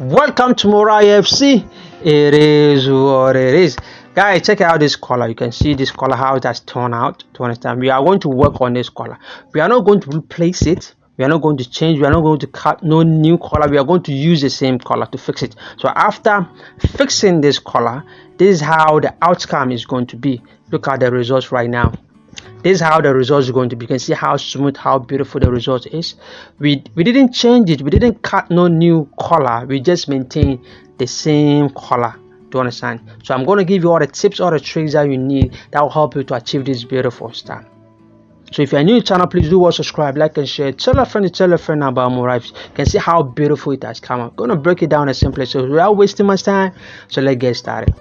Welcome to Morai FC. It is what it is. Guys, check out this color. You can see this color, how it has turned out. To understand, we are going to work on this color. We are not going to replace it. We are not going to change. We are not going to cut no new color. We are going to use the same color to fix it. So after fixing this color, this is how the outcome is going to be. Look at the results right now. This is how the result is going to be. You can see how smooth, how beautiful the result is. We didn't change it. We didn't cut no new color. We just maintain the same color. Do you understand? So I'm going to give you all the tips, all the tricks that you need that will help you to achieve this beautiful style. So if you're new to the channel, please do subscribe, like and share. Tell a friend about Morai. You can see how beautiful it has come out. I'm going to break it down as simply so without wasting much time. So let's get started.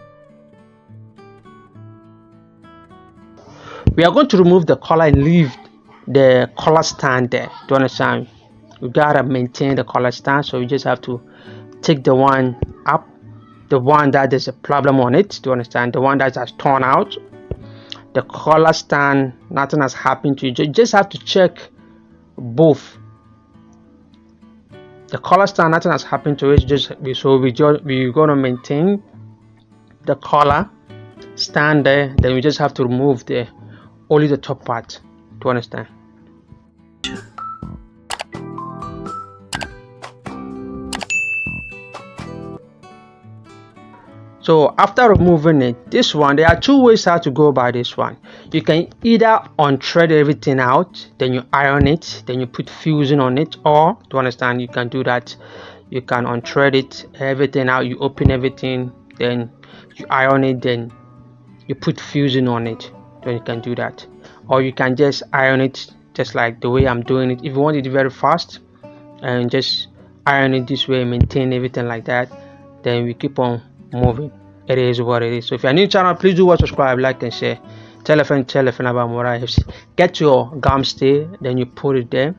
We are going to remove the collar and leave the collar stand there. Do you understand? We gotta maintain the collar stand, so you just have to take the one up, the one that there's a problem on it. Do you understand? The one that has torn out. The collar stand, nothing has happened to you. You just have to check both. The collar stand, nothing has happened to it. We're gonna maintain the collar stand there. Then we just have to remove only the top part. To understand. So after removing it, this one, there are two ways how to go by this one. You can either unthread everything out, then you iron it, then you put fusing on it, or to understand, you can do that. You can unthread it, everything out, you open everything, then you iron it, then you put fusing on it. Then you can do that, or you can just iron it just like the way I'm doing it. If you want it very fast and just iron it this way, maintain everything like that, then we keep on moving. It is what it is. So if you're new to the channel, please do subscribe, like and share. Tell a friend about Morai FC. Get your gum stay, then you put it there.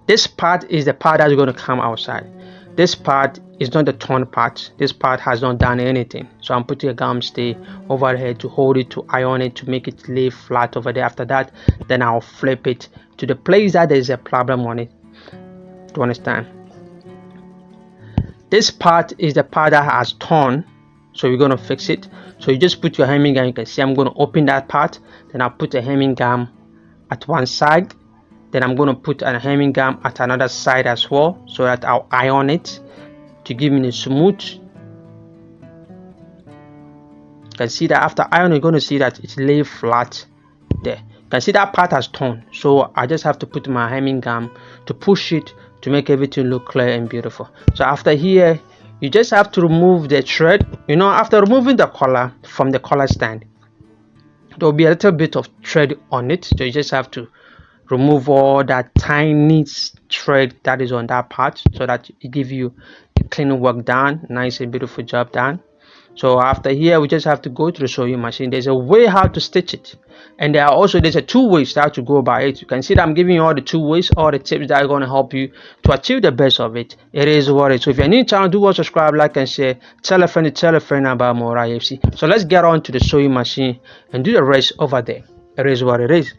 This part is the part that's going to come outside. This part is not the torn part. This part has not done anything. So I'm putting a gum stay over here to hold it, to iron it, to make it lay flat over there. After that, then I'll flip it to the place that there's a problem on it. To understand? This part is the part that has torn. So we're going to fix it. So you just put your hemming gum. You can see I'm going to open that part. Then I'll put a hemming gum at one side. Then I'm going to put a hemming gum at another side as well, so that I'll iron it to give me a smooth. You can see that after ironing, you're going to see that it's lay flat there. You can see that part has torn, so I just have to put my hemming gum to push it to make everything look clear and beautiful. So after here, you just have to remove the thread. After removing the collar from the collar stand, there will be a little bit of thread on it, so you just have to remove all that tiny thread that is on that part, so that it gives you a clean work done, nice and beautiful job done. So after here, we just have to go to the sewing machine. There's a way how to stitch it, and there's a two ways how to go by it. You can see that I'm giving you all the two ways, all the tips that are going to help you to achieve the best of it. It is what it is. So if you're new to the channel, do subscribe, like and share. Tell a friend about Morai FC. So let's get on to the sewing machine and do the rest over there. It is what it is.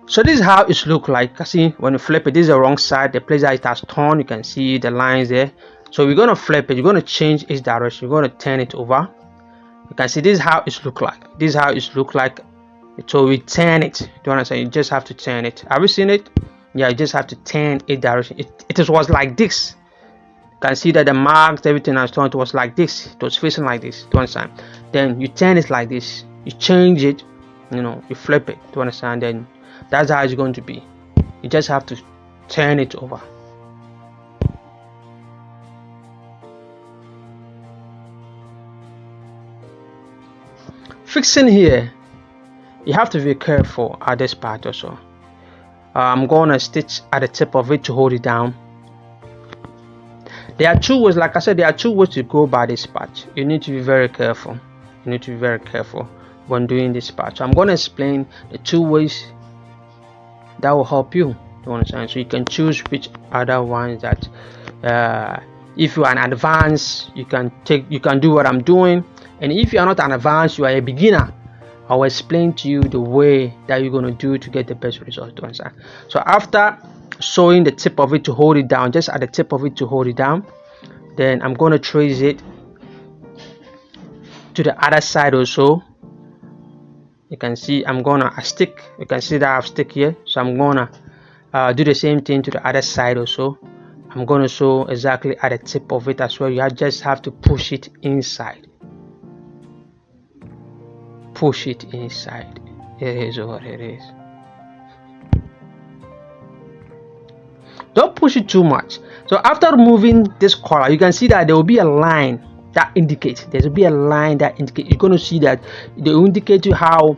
So this is how it looks like. See, when you flip it, this is the wrong side, the place that it has torn. You can see the lines there. So we're going to flip it. You're going to change its direction. You're going to turn it over. You can see this is how it looks like. This is how it looks like. So we turn it. Do you understand? You just have to turn it. Have you seen it? Yeah, you just have to turn its direction. It was like this. You can see that the marks, everything has turned. It was like this. It was facing like this. Do you understand? Then you turn it like this. You change it. You flip it. Do you understand? Then that's how it's going to be. You just have to turn it over. Fixing here, you have to be careful at this part also. I'm going to stitch at the tip of it to hold it down. There are two ways, like I said, there are two ways to go by this part. You need to be very careful. You need to be very careful when doing this part. So I'm going to explain the two ways that will help you to understand. So you can choose which other ones that if you are an advanced, you can do what I'm doing. And if you are not an advanced, you are a beginner, I will explain to you the way that you're going to do to get the best result. So after sewing the tip of it to hold it down, just at the tip of it to hold it down, then I'm going to trace it to the other side also. You can see I'm gonna stick. You can see that I have stick here, so I'm gonna do the same thing to the other side also. I'm gonna sew exactly at the tip of it as well. You just have to push it inside. Push it inside. It is what it is. Don't push it too much. So after removing this collar, you can see that there will be a line that indicates. There will be a line that indicates. You're going to see that they will indicate you how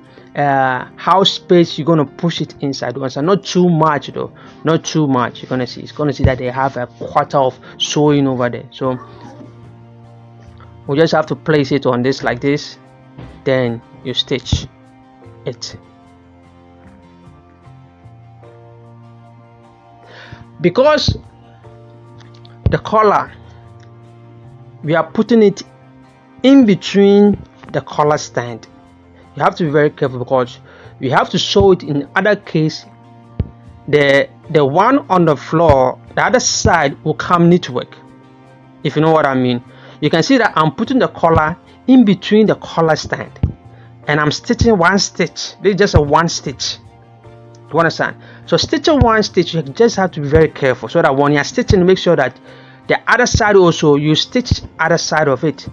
space you're going to push it inside. So not too much though, not too much. You're going to see. It's going to see that they have a quarter of sewing over there. So we just have to place it on this like this. Then you stitch it. Because the collar, we are putting it in between the collar stand. You have to be very careful because you have to sew it. In other case, the one on the floor, the other side will come knitwork, if you know what I mean. You can see that I'm putting the collar in between the collar stand and I'm stitching one stitch. This is just a one stitch. You understand? So stitching one stitch, you just have to be very careful so that when you're stitching, make sure that the other side also, you stitch other side of it.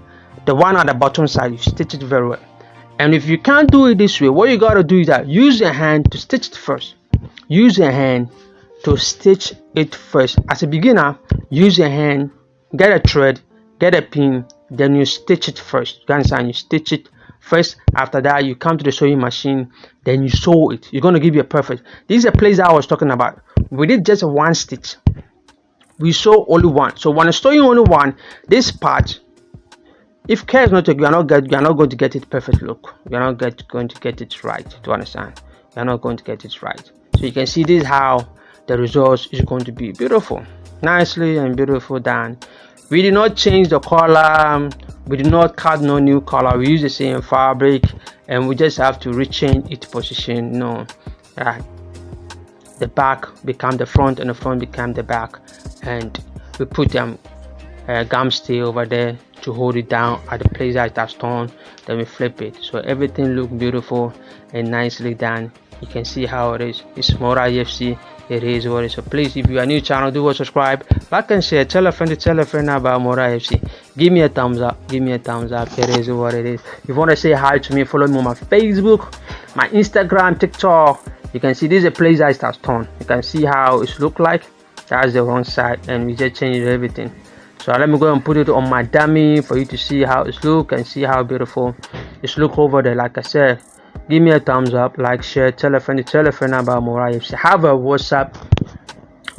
The one on the bottom side, you stitch it very well. And if you can't do it this way, what you gotta do is that use your hand to stitch it first. Use your hand to stitch it first. As a beginner, use your hand, get a thread, get a pin, then you stitch it first. You understand? You stitch it first. After that, you come to the sewing machine, then you sew it. You're gonna give you a perfect. This is a place that I was talking about. We did just one stitch. We sew only one. So when you're sewing only one, this part, if care is not taken, you're not going to get it perfect look. You're not going to get it right. To understand, you're not going to get it right. So you can see this is how the result is going to be. Beautiful, nicely and beautiful done. We did not change the color. We did not cut no new color. We use the same fabric, and we just have to rechange its position. The back become the front and the front become the back, and we put them gum stay over there to hold it down at the place that it has torn. Then we flip it, so everything look beautiful and nicely done. You can see how it is. It's Mora EFC. It is what it is. So please, if you are new channel, do subscribe, like and share. Tell a friend about Mora EFC. Give me a thumbs up. Give me a thumbs up. It is what it is. If you want to say hi to me, follow me on my Facebook, my Instagram, TikTok. You can see this is a place that it has torn. You can see how it look like. That's the wrong side, and we just changed everything. So let me go and put it on my dummy for you to see how it look and see how beautiful it's look over there. Like I said, give me a thumbs up, like, share, tell a friend about Mora EFC. Have a WhatsApp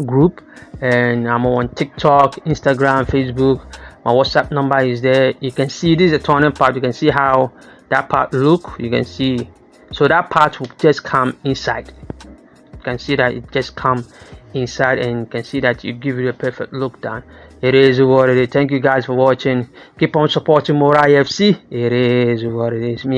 group, and I'm on TikTok, Instagram, Facebook. My WhatsApp number is there. You can see this is a turning part. You can see how that part look. You can see, so that part will just come inside. You can see that it just come inside, and you can see that you give it a perfect look down. It is what it is. Thank you guys for watching. Keep on supporting Mora EFC. It is what it is.